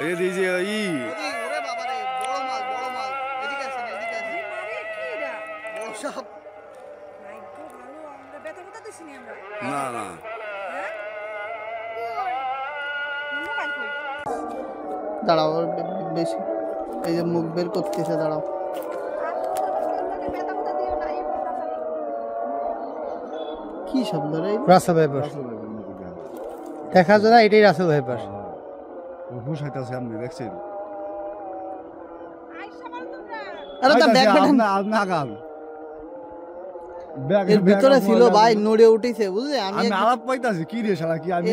এই দিছে ই ওরে বাবা রে বড় মাছ এদিকে আসেন বড় সাপ না না দাঁড়াও বেশি এই যে মুখ বের করতেছে দাঁড়াও কি শব্দ রে রাসেল ভাইপার দেখা যায় না এটাই রাসেল ভাইপার হুশ হইতাছে আপনি দেখছেন আরে তা ব্যাগ না গাল এর ভিতরে ছিল ভাই নড়ে উঠেছে বুঝলে আমি আলাপ পাইতাছি কি রে শালা কি আমি